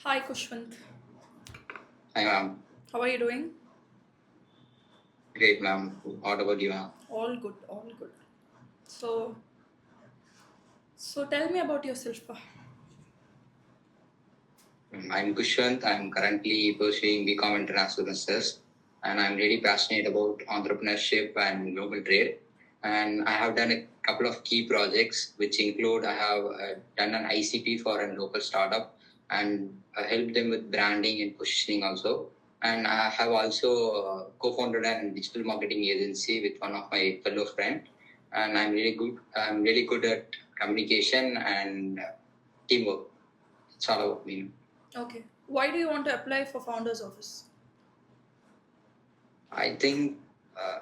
Hi Kushwant, Hi, ma'am. how are you doing? Great, ma'am. What about you, ma'am? All good, all good. So, so tell me about yourself. I'm Kushwant. I'm currently pursuing BCom International Business, and I'm really passionate about entrepreneurship and global trade. And I have done a couple of key projects, which include I have done an ICP for a local startup and helped them with branding and positioning also. And I have also co-founded a digital marketing agency with one of my fellow friends. And I'm really good. I'm really good at communication and teamwork. It's all about me. Okay. Why do you want to apply for founder's office? I think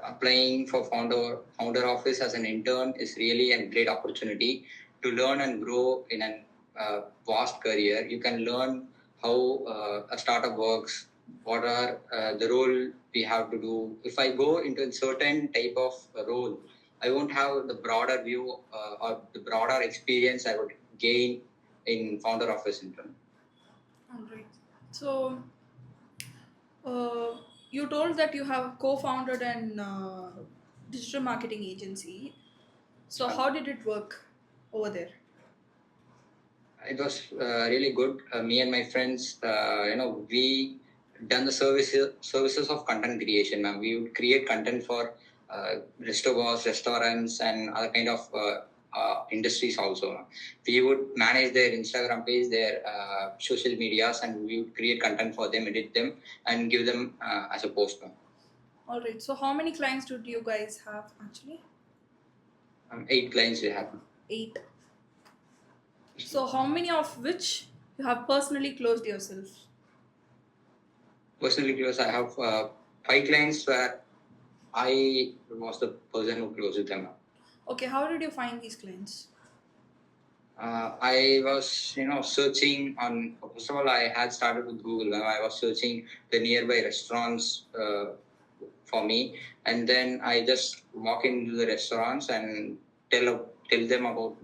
applying for founder office as an intern is really a great opportunity to learn and grow in a vast career. You can learn how a startup works, what are the role we have to do. If I go into a certain type of role, I won't have the broader view or the broader experience I would gain in founder office intern. All right. So, uh, you told that you have co-founded an digital marketing agency. So, how did it work over there? It was really good. Me and my friends, we done the services of content creation. We would create content for restaurants, restaurants, and other kind of industries also. We would manage their Instagram page, their social medias, and we would create content for them, edit them, and give them as a post. All right. So, how many clients did you guys have actually? 8 clients we have. Eight. So, how many of which you have personally closed yourself? Personally, because I have 5 clients where I was the person who closed them. Okay. How did you find these clients? I was, searching on. First of all, I had started with Google. When I was searching the nearby restaurants for me, and then I just walk into the restaurants and tell them about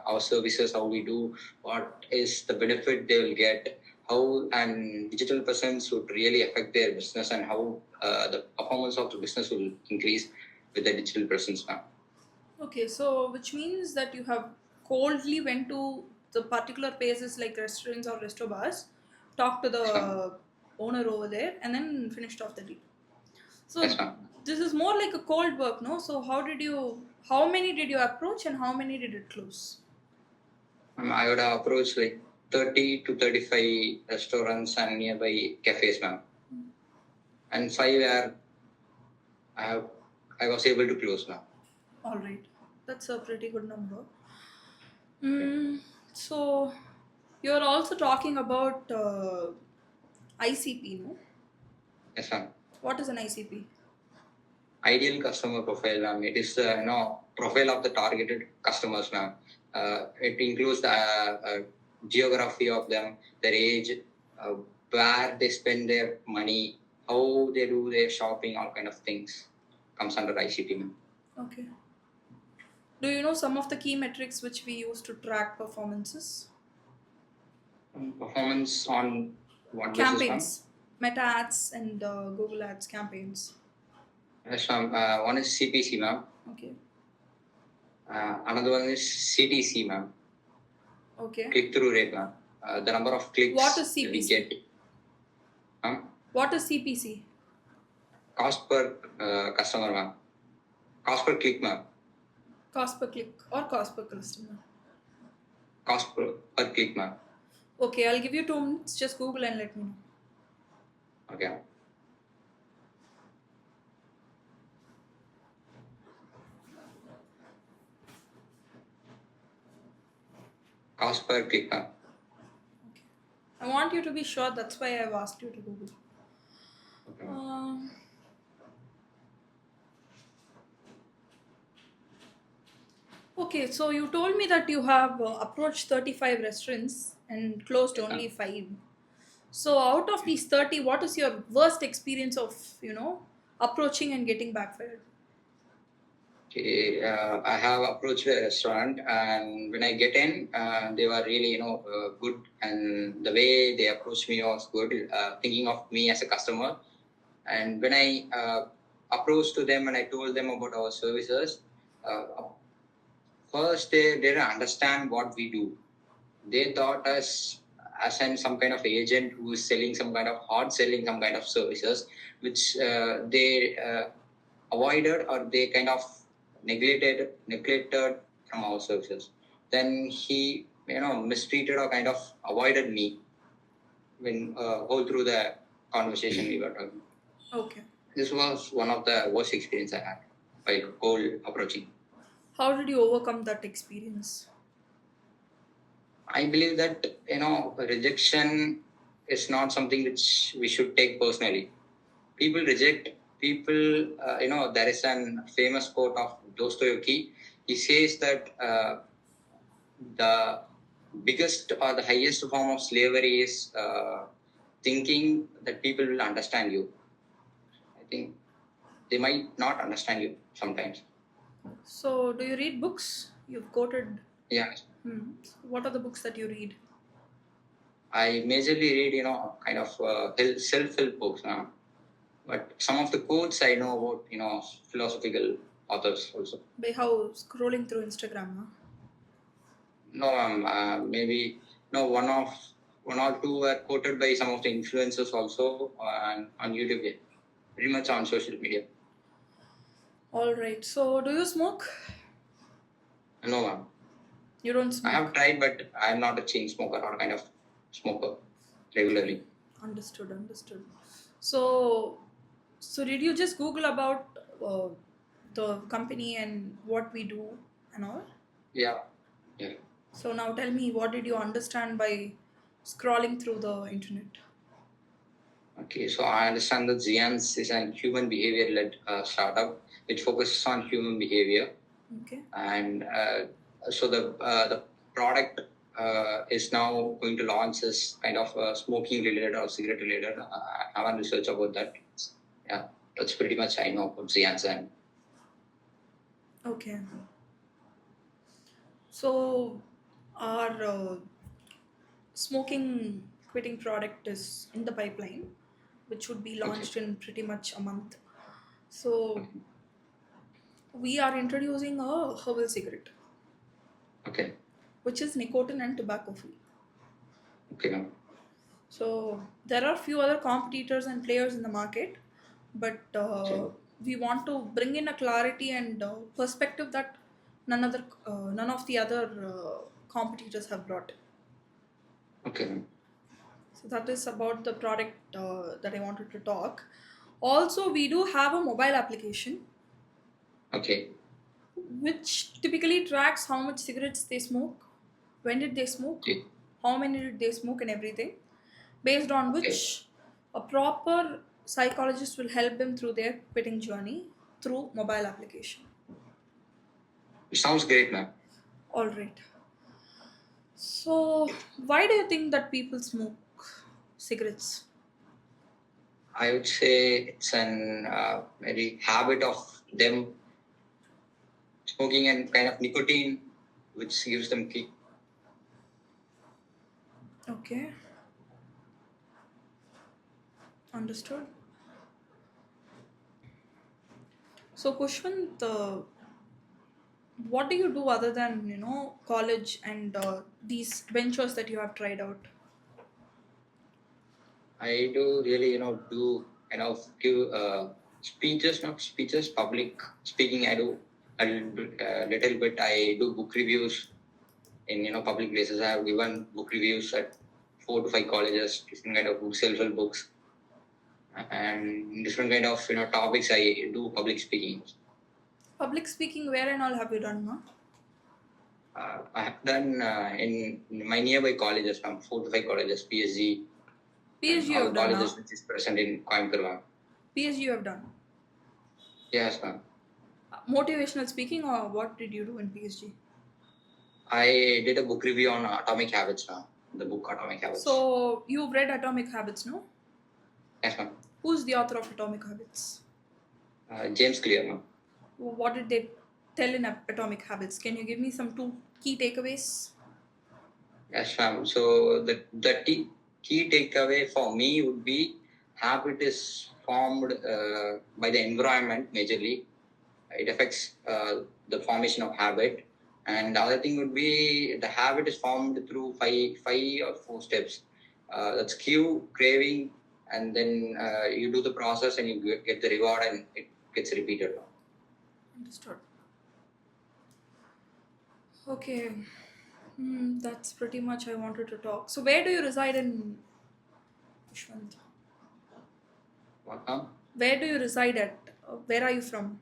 our services, how we do, what is the benefit they will get, how and digital presence would really affect their business, and how the performance of the business will increase with the digital presence now. Okay, so which means that you have coldly went to the particular places like restaurants or resto bars, talked to Yes, ma'am. the owner over there, and then finished off the deal. Yes, So ma'am. this is more like a cold work, no? So how many did you approach and how many did it close? I would approach like 30 to 35 restaurants and nearby cafes, ma'am. And 5 where I have I was able to close, ma'am. All right, that's a pretty good number. Okay. So you're also talking about ICP, no? Yes, ma'am. What is an ICP? Ideal customer profile, ma'am. It is profile of the targeted customers, ma'am. It includes the geography of them, their age, uh, where they spend their money, how they do their shopping, all kind of things comes under ICT, ma'am. Okay. Do you know some of the key metrics which we use to track performances? Performance on what basis, ma'am? Campaigns, Meta ads, and Google ads campaigns. Yes, ma'am. One is CPC, ma'am. Okay. Another one is CTC, ma'am. Okay. Click through rate, ma'am. The number of What is clicks we CPC? get. Ma'am. What is CPC? Cost per customer, ma'am. Cost per click, ma'am. Cost per click or cost per customer? Cost per click, ma'am. Okay, I'll give you 2 minutes. Just Google and let me know. Okay. Cost per click, ma'am. Okay. I want you to be sure. That's why I've asked you to Google. Okay, ma'am. Um, okay, so you told me that you have approached 35 restaurants and closed Yes, only ma'am. 5. So out of these 30, what is your worst experience of, approaching and getting backfired? Okay, I have approached a restaurant, and when I get in, they were really, good, and the way they approached me was good, thinking of me as a customer. And when I approached to them and I told them about our services, uh, first they didn't understand what we do. They thought us as in some kind of agent who is selling some kind of hard selling some kind of services, which they avoided or they kind of neglected from our services. Then he mistreated or kind of avoided me when all through the conversation we were talking. Okay. This was one of the worst experience I had while cold approaching. How did you overcome that experience? I believe that rejection is not something which we should take personally. People reject people. There is an famous quote of Dostoevsky. He says that the biggest or the highest form of slavery is thinking that people will understand you. I think they might not understand you sometimes. So, do you read books? You've quoted. Yeah, What are the books that you read? I majorly read, kind of self-help books. But some of the quotes I know about, philosophical authors also. By how scrolling through Instagram, huh? No, maybe no one or two were quoted by some of the influencers also on YouTube. Yeah. Pretty much on social media. All right. So, do you smoke? No, You don't I have smoke. tried, but I am not a chain smoker or kind of smoker regularly. Understood. Understood. So, did you just Google about the company and what we do and all? Yeah, yeah. So now tell me, what did you understand by scrolling through the internet? Okay, so I understand that Xians is an human behavior-led startup which focuses on human behavior, Okay. and so the product is now going to launch as kind of smoking related or cigarette related. I haven't researched about that. Yeah, that's pretty much I know about Xians and Okay. So our smoking quitting product is in the pipeline, which would be okay, launched in pretty much a month. So we are introducing a herbal cigarette, okay, which is nicotine and tobacco free. okay, no, So there are few other competitors and players in the market, but okay, we want to bring in a clarity and perspective that none of the other competitors have brought. okay, no, So that is about the product that I wanted to talk. Also, we do have a mobile application okay, which typically tracks how much cigarettes they smoke, when did they smoke, okay, how many did they smoke, and everything, based on okay. which a proper psychologist will help them through their quitting journey through mobile application. It sounds great, man. All right. So, why do you think that people smoke cigarettes? I would say it's an very habit of them smoking and kind of nicotine, which gives them kick. Okay, understood. So, Kushwant, what do you do other than college and these ventures that you have tried out? I do really, do give speeches, not speeches, public speaking. I do little bit. I do book reviews in public places. I have given book reviews at 4 to 5 colleges, different kind of books, self-help books, and different kind of topics. I do public speaking. Public speaking, where and all have you done, no? I have done in my nearby colleges, from 4 to 5 colleges, PSG, PhD and you all have the done, colleges now. which is present in Coimbatore, ma'am. PhD you have done. Yes, ma'am. Motivational speaking, or what did you do in PhD? I did a book review on atomic habits, ma'am. The book Atomic Habits. So you've read Atomic Habits, no? Yes, ma'am. Who's the author of Atomic Habits? James Clear, ma'am. What did they tell in Atomic Habits? Can you give me some two key takeaways? Yes, ma'am. So the key takeaway for me would be habit is formed by the environment majorly. It affects the formation of habit. And the other thing would be the habit is formed through five or four steps. That's cue, craving, and then you do the process and you get the reward and it gets repeated. Understood. Okay. That's pretty much I wanted to talk. So where do you reside in Pushpant? Welcome. Where do you reside at? Where are you from?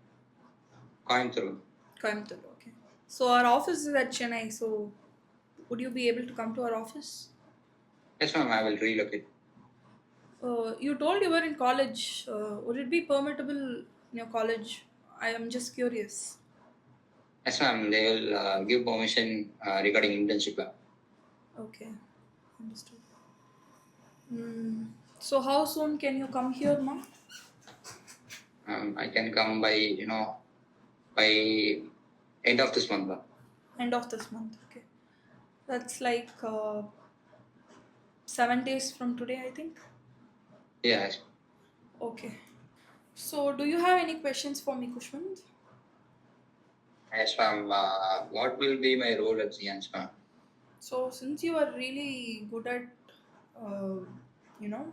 Coimbatore. Coimbatore. Okay. So our office is at Chennai. So would you be able to come to our office? Yes, ma'am. I will relocate. You told you were in college. Would it be permittable in your college? I am just curious. Yes, ma'am. They will give permission regarding internship. Okay, understood. So how soon can you come here, ma'am? I can come by end of this month. End of this month. Okay, that's like 7 days from today, I think. Yes. Okay. So do you have any questions for me, Kushwant? Yes, ma'am. What will be my role at Zians, ma'am? So since you are really good at, uh, you know,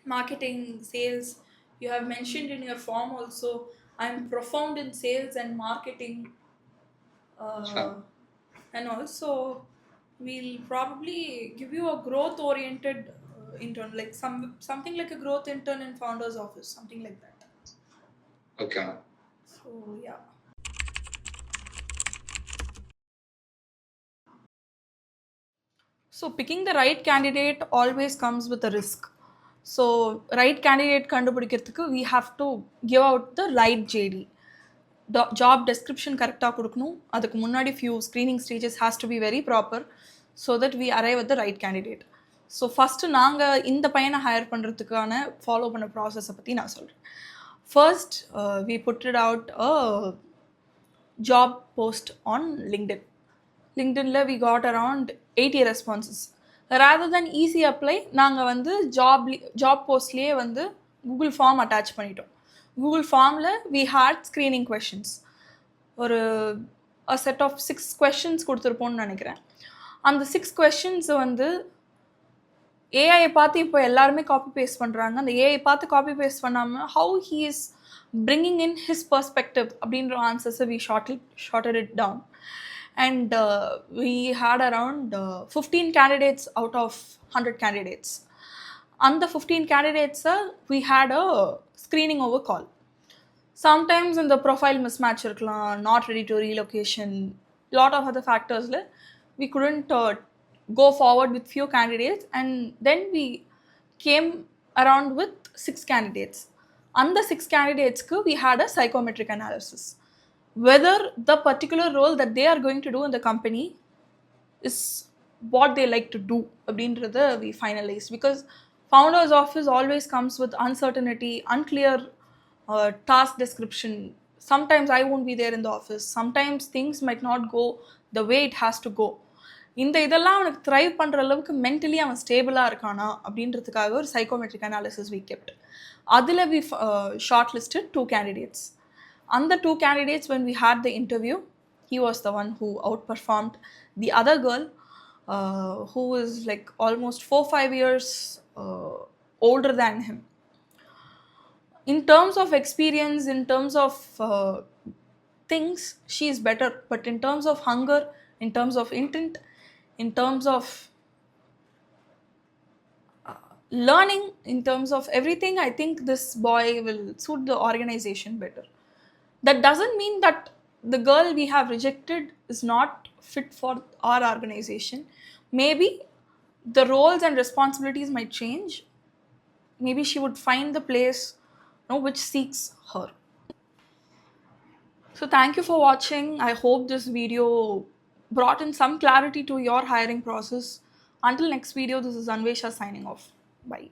marketing, sales, you have mentioned in your form also, I'm profound in sales and marketing, Yes, uh, ma'am. and also we'll probably give you a growth oriented intern, like something like a growth intern in founder's office, something like that. Okay, ma'am. So yeah. So picking the right candidate always comes with a risk. So right candidate கண்டுபிடிக்கிறதுக்கு we have to give out the right JD. Job description கரெக்டாக கொடுக்கணும். அதுக்கு முன்னாடி few screening stages has to be very proper so that we arrive at the right candidate. So first நாங்கள் இந்த பையனை higher பண்ணுறதுக்கான follow பண்ண ப்ராசஸை பற்றி நான் சொல்கிறேன். First we put it out a job post on LinkedIn. LinkedInல we got around 80 responses. Rather than easy apply, நாங்கள் வந்து ஜாப் போஸ்ட்லேயே வந்து கூகுள் ஃபார்ம் அட்டாச் பண்ணிட்டோம். கூகுள் ஃபார்மில் we had screening questions. ஒரு a set of 6 questions கொடுத்துருப்போம்னு நினைக்கிறேன். அந்த 6 questions வந்து AI பார்த்து இப்போ எல்லாருமே காப்பி பேஸ்ட் பண்ணுறாங்க. அந்த ஏஐ பார்த்து காப்பி பேஸ்ட் பண்ணாமல் how he is bringing in his perspective அப்படின்ற ஆன்சர்ஸை we shorted it down. And we had around 15 candidates out of 100 candidates. On the 15 candidates, we had a screening over call. Sometimes in the profile mismatch irukkalam, not ready to relocation, lot of other factors we couldn't go forward with few candidates, and then we came around with 6 candidates. On the 6 candidates we had a psychometric analysis whether the particular role that they are going to do in the company is what they like to do அப்படின்றத we finalized, because founder's office always comes with uncertainty, unclear task description. Sometimes I won't be there in the office, sometimes things might not go the way it has to go. இந்த இதெல்லாம் அவனுக்கு thrive பண்ணுற அளவுக்கு mentally அவன் ஸ்டேபிளாக இருக்கானா அப்படின்றதுக்காக ஒரு சைக்கோமெட்ரிக் அனாலிசிஸ் we kept. அதில் we shortlisted 2 candidates. On the 2 candidates, when we had the interview, he was the one who outperformed the other girl, who is like almost 4-5 years older than him. In terms of experience, in terms of things, she is better. But in terms of hunger, in terms of intent, in terms of learning, in terms of everything, I think this boy will suit the organization better. That doesn't mean that the girl we have rejected is not fit for our organization. Maybe the roles and responsibilities might change. Maybe she would find the place which seeks her. So thank you for watching. I hope this video brought in some clarity to your hiring process. Until next video, this is Anvesha signing off. Bye.